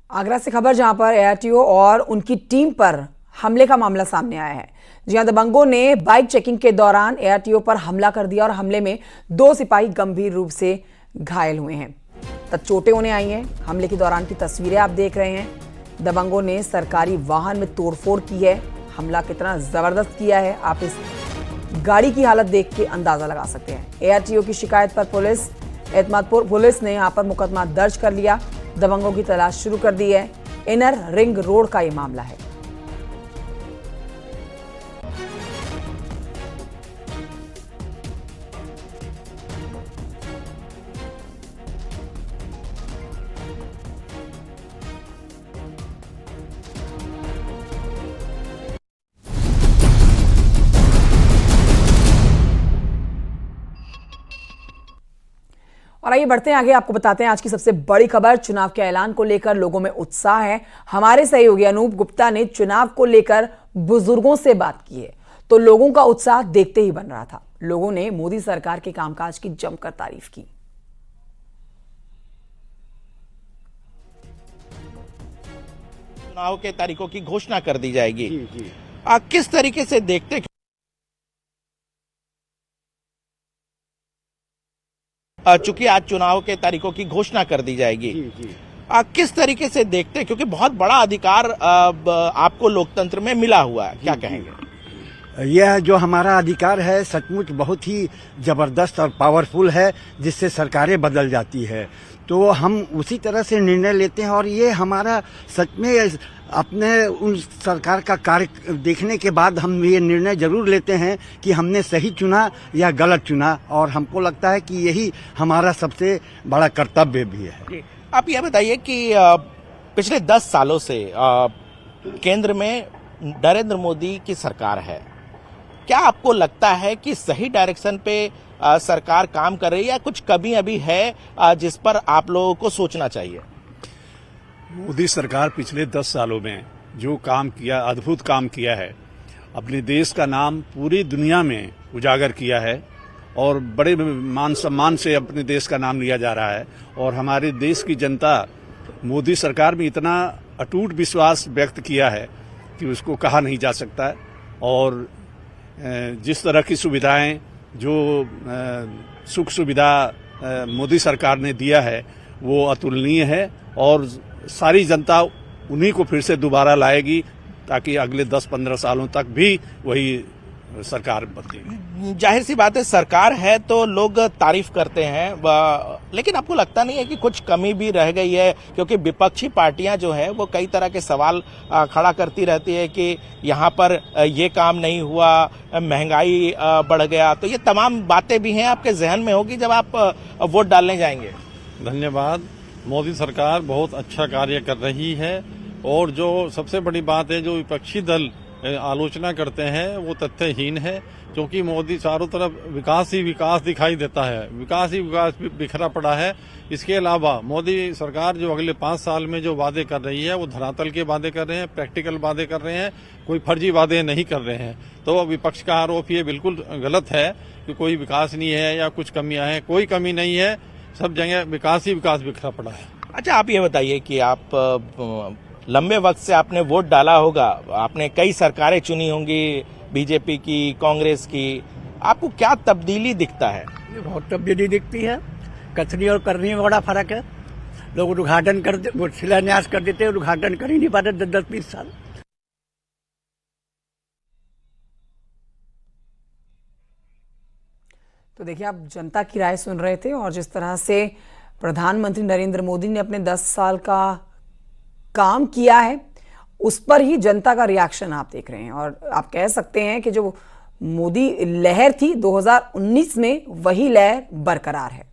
आगरा से खबर जहां पर एआरटीओ और उनकी टीम पर हमले का मामला सामने आया है। जहां दबंगों ने बाइक चेकिंग के दौरान एआरटीओ पर हमला कर दिया और हमले में 2 सिपाही गंभीर रूप से घायल हुए हैं। तब चोटें उन्हें आई हैं। हमले के दौरान की तस्वीरें आप देख रहे हैं। दबंगों ने सरकारी वाहन में तोड़फोड़ की है। हमला कितना जबरदस्त किया है आप इस गाड़ी की हालत देख के अंदाजा लगा सकते हैं। एआरटीओ की शिकायत पर पुलिस एतमादपुर पुलिस ने यहां पर मुकदमा दर्ज कर लिया। दबंगों की तलाश शुरू कर दी है। इनर रिंग रोड का ये मामला है। और आइए बढ़ते हैं आगे, आपको बताते हैं आज की सबसे बड़ी खबर। चुनाव के ऐलान को लेकर लोगों में उत्साह है। हमारे सहयोगी अनूप गुप्ता ने चुनाव को लेकर बुजुर्गों से बात की है तो लोगों का उत्साह देखते ही बन रहा था। लोगों ने मोदी सरकार के कामकाज की जमकर तारीफ की। चुनाव के तारीखों की घोषणा कर दी जाएगी। किस तरीके से देखते, चूंकि आज चुनाव के तारीखों की घोषणा कर दी जाएगी, किस तरीके से देखते हैं, क्योंकि बहुत बड़ा अधिकार आपको लोकतंत्र में मिला हुआ है, क्या कहेंगे? यह जो हमारा अधिकार है सचमुच बहुत ही जबरदस्त और पावरफुल है, जिससे सरकारें बदल जाती है। तो हम उसी तरह से निर्णय लेते हैं और ये हमारा सच में अपने उन सरकार का कार्य देखने के बाद हम ये निर्णय जरूर लेते हैं कि हमने सही चुना या गलत चुना, और हमको लगता है कि यही हमारा सबसे बड़ा कर्तव्य भी है। आप ये बताइए कि पिछले 10 सालों से केंद्र में नरेंद्र मोदी की सरकार है, क्या आपको लगता है कि सही डायरेक्शन पे सरकार काम कर रही है या कुछ कमी अभी है जिस पर आप लोगों को सोचना चाहिए? मोदी सरकार पिछले 10 सालों में जो काम किया, अद्भुत काम किया है, अपने देश का नाम पूरी दुनिया में उजागर किया है और बड़े मान सम्मान से अपने देश का नाम लिया जा रहा है। और हमारे देश की जनता मोदी सरकार में इतना अटूट विश्वास व्यक्त किया है कि उसको कहा नहीं जा सकता है। और जिस तरह की सुविधाएं, जो सुख सुविधा मोदी सरकार ने दिया है वो अतुलनीय है और सारी जनता उन्हीं को फिर से दोबारा लाएगी ताकि अगले 10-15 सालों तक भी वही सरकार बदलेगी। जाहिर सी बात है, सरकार है तो लोग तारीफ करते हैं, लेकिन आपको लगता नहीं है कि कुछ कमी भी रह गई है? क्योंकि विपक्षी पार्टियां जो है वो कई तरह के सवाल खड़ा करती रहती है कि यहाँ पर ये काम नहीं हुआ, महंगाई बढ़ गया, तो ये तमाम बातें भी हैं आपके जहन में होगी जब आप वोट डालने जाएंगे। धन्यवाद। मोदी सरकार बहुत अच्छा कार्य कर रही है और जो सबसे बड़ी बात है, जो विपक्षी दल आलोचना करते हैं वो तथ्यहीन है, क्योंकि मोदी चारों तरफ विकास ही विकास दिखाई देता है, विकास ही विकास बिखरा पड़ा है। इसके अलावा मोदी सरकार जो अगले 5 साल में जो वादे कर रही है वो धरातल के वादे कर रहे हैं, प्रैक्टिकल वादे कर रहे हैं, कोई फर्जी वादे नहीं कर रहे हैं। तो विपक्ष का आरोप ये बिल्कुल गलत है कि कोई विकास नहीं है या कुछ कमियां हैं। कोई कमी नहीं है, सब जगह विकास ही विकास बिखरा पड़ा है। अच्छा, आप ये बताइए कि आप लंबे वक्त से आपने वोट डाला होगा, आपने कई सरकारें चुनी होंगी, बीजेपी की, कांग्रेस की, आपको क्या तब्दीली दिखता है? बहुत तब्दीली दिखती है। कथनी और करनी में बड़ा फर्क है। लोग उद्घाटन कर वो शिलान्यास कर देते हैं, उद्घाटन कर ही नहीं पाते 10-20 साल। तो देखिए, आप जनता की राय सुन रहे थे और जिस तरह से प्रधानमंत्री नरेंद्र मोदी ने अपने 10 साल का काम किया है उस पर ही जनता का रिएक्शन आप देख रहे हैं। और आप कह सकते हैं कि जो मोदी लहर थी 2019 में, वही लहर बरकरार है।